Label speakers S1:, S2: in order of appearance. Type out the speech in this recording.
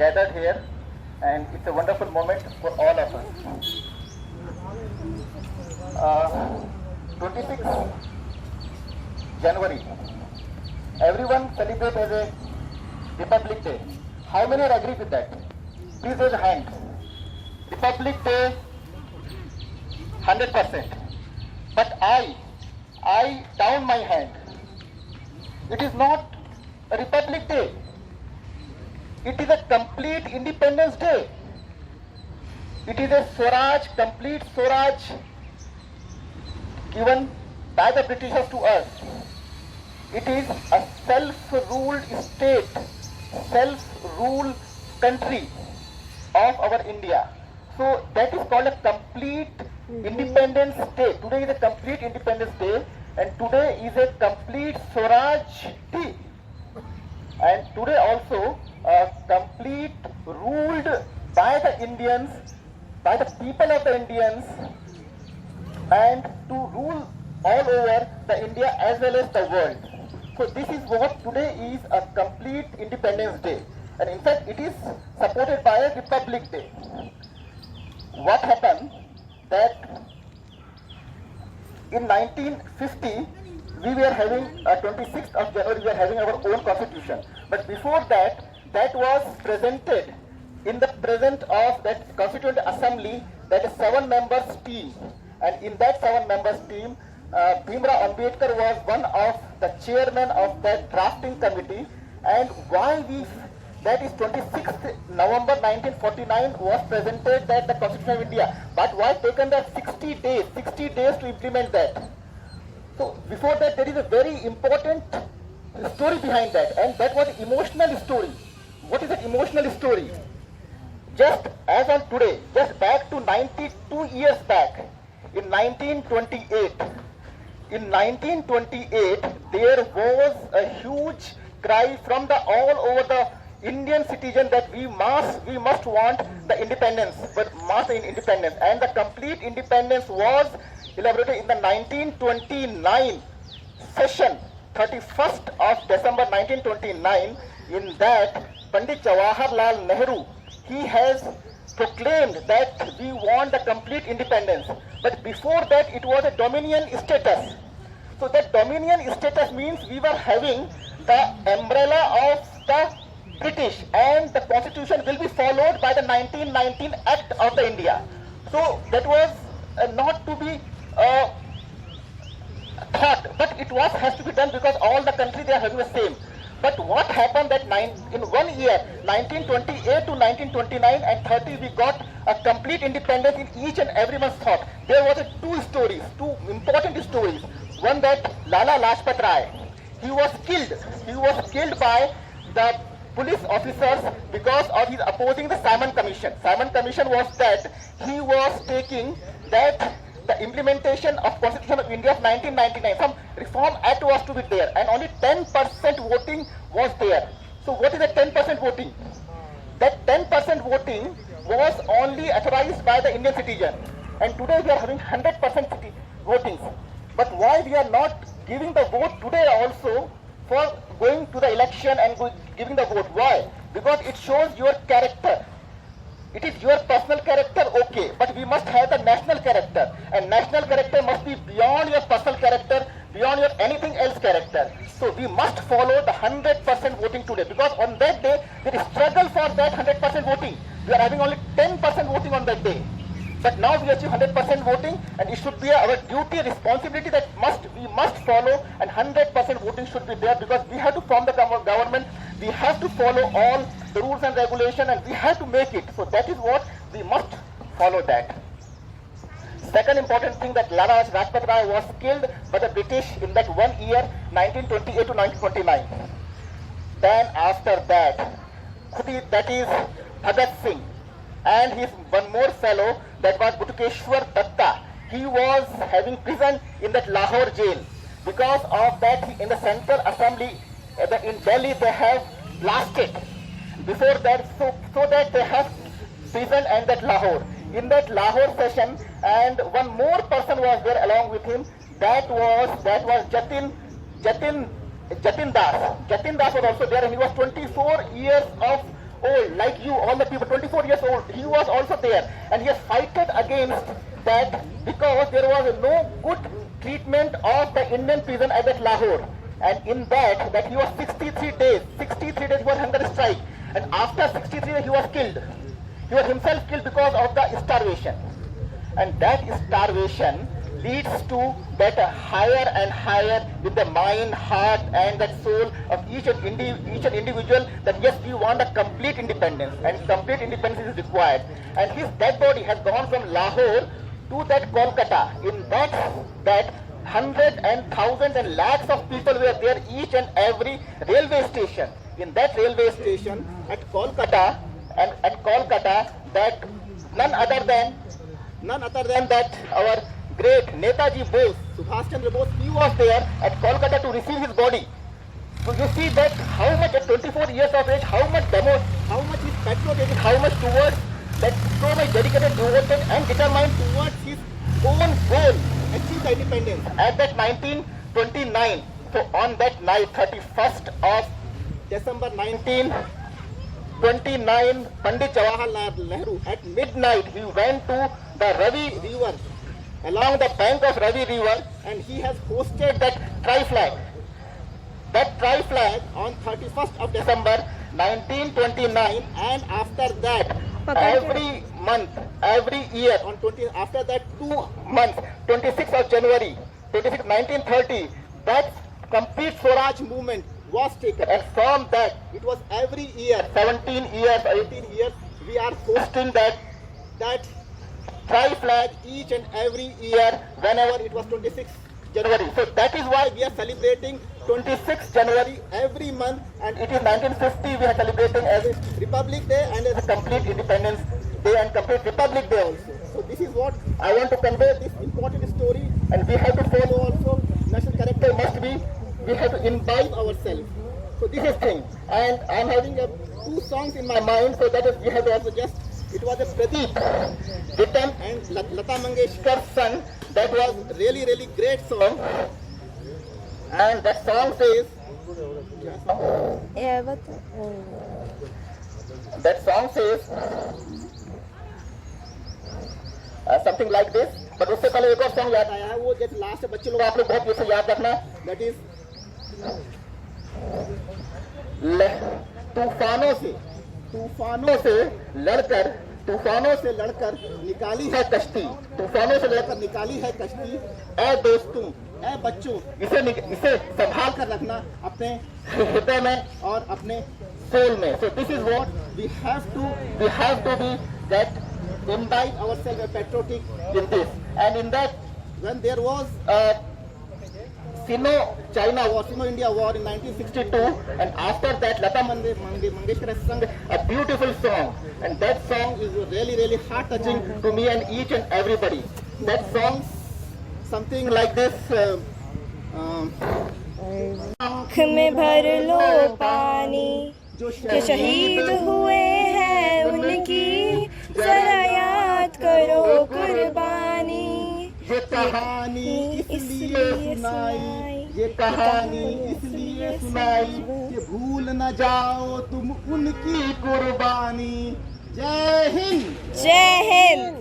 S1: gathered here, and it's a wonderful moment for all of us. 26 January, everyone celebrates as a Republic Day. How many are agree with that? Please raise a hand. Republic Day, 100%. But I down my hand. It is not a Republic Day. It is a complete Independence Day. It is a Swaraj, complete Swaraj given by the Britishers to us. It is a self-ruled state, self-ruled country of our India. So that is called a complete Independence Day. Today is a complete Independence Day, and today is a complete Swaraj Day. And today also complete ruled by the Indians, by the people of the Indians, and to rule all over the India as well as the world. So this is what today is a complete Independence Day, and in fact it is supported by a Republic Day. What happened that in 1950 we were having 26th of January, we were having our own constitution, but before that, that was presented in the present of that Constituent Assembly, that is 7 members team, and in that 7 members team, Bhimrao Ambedkar was one of the chairman of that drafting committee. And why that is 26th November 1949 was presented that the Constitution of India, but why taken that 60 days to implement that? So before that, there is a very important story behind that, and that was emotional story. What is that emotional story? Just as on today, just back to 92 years back, in 1928, there was a huge cry from the all over the Indian citizen that we must want the independence, but must in independence, and the complete independence was elaborated in the 1929 session, 31st of December 1929. In that, Pandit Jawaharlal Nehru, he has proclaimed that we want the complete independence. But before that, it was a dominion status. So that dominion status means we were having the umbrella of the British, and the constitution will be followed by the 1919 Act of the India. So that was not to be thought, but it has to be done because all the country they are having the same. But what happened that in 1 year, 1928 to 1929 and 30, we got a complete independence in each and everyone's thought. There was two important stories. One, that Lala Lajpat Rai, he was killed by the police officers because of his opposing the Simon Commission. Simon Commission was that he was taking that the implementation of Constitution of India of 1999, some reform act was to be there, and only 10% voting was there. So what is the 10% voting? That 10% voting was only authorized by the Indian citizen, and today we are having 100% voting. But why we are not giving the vote today also for going to the election and giving the vote? Why? Because it shows your character. It is your personal character, okay, but we must have the national character, and national character must be beyond your personal character, beyond your anything else character. So we must follow the 100% voting today, because on that day there is struggle for that 100% voting. We are having only 10% voting on that day, but now we achieve 100% voting, and it should be our duty, responsibility that we must follow, and 100% voting should be there, because we have to form the government. We have to follow all the rules and regulations, and we have to make it. So that is what we must follow that. Second important thing, that Lala Lajpat Rai was killed by the British in that 1 year, 1928 to 1929. Then after that, that is Bhagat Singh, and his one more fellow, that was Butukeshwar Datta. He was having prison in that Lahore jail. Because of that, in the Central Assembly in Delhi, they have blasted. Before that, so that they have prison and that Lahore. In that Lahore session, and one more person was there along with him. That was Jatin Das. Jatin Das was also there, and he was 24 years of old, like you, all the people, 24 years old, he was also there. And he has fighted against that because there was no good treatment of the Indian prison at that Lahore. And in that he was 63 days he was hunger strike. And after 63 days he was killed. He was himself killed because of the starvation. And that starvation leads to that higher and higher with the mind, heart and that soul of each and individual that yes, we want a complete independence and complete independence is required. And his dead body has gone from Lahore to that Kolkata. In that hundreds and thousands and lakhs of people were there each and every railway station. In that railway station at Kolkata, and at Kolkata, that none other than that our great Netaji Bose, Subhash Chandra Bose, he was there at Kolkata to receive his body. So you see that how much at 24 years of age, how much his patriotism, how much towards that, so much dedicated, devoted and determined towards his own goal, achieve the independence at that 1929. So on that night, 31st of December 1929, Pandit Jawaharlal Nehru at midnight he went to the Ravi River, along the bank of Ravi River, and he has hosted that tri-flag. That tri-flag on 31st of December 1929, and after that every month, every year on after that 2 months, 26th of January 1930, that complete Swaraj movement was taken, and from that it was every year, 17 years, 18 years, we are hosting that tri-flag each and every year whenever it was 26th January. So that is why we are celebrating 26th January every month, and it is 1950 we are celebrating as a Republic Day and as a complete Independence Day and complete Republic Day also. So this is what I want to convey, this important story, and we have to follow also. National character must be, we have to imbibe ourselves. So this is thing, and I am having 2 songs in my mind, so that is we have to also just, it was a Pradeep Dittan and Lata Mangeshkar's son. That was really, really great song. And that song says, that song says something like this. But उससे पहले एक और song याद आया है, वो जैसे last बच्चे लोग आप लोग बहुत जैसे याद रखना. That is तूफानों से लड़कर निकाली है कश्ती, तूफानों से लड़कर निकाली है कश्ती, ऐ दोस्तों, ऐ बच्चों, इसे संभाल कर रखना अपने हृदय में और अपने सोल में. So this is what we have to be, that imbibe ourselves patriotic in this. And in that, when there was Sino-China War, Sino-India War in 1962, and after that Lata Mangeshkar has sung a beautiful song, and that song is really, really heart-touching to me and each and everybody. That song, something like this.
S2: आँख में भर लो पानी, जो शहीद हुए हैं उनकी, जरा याद करो कुर्बानी.
S1: ये कहानी इसलिए सुनाई कि भूल न जाओ तुम उनकी कुर्बानी. जय हिंद.
S2: जय हिंद.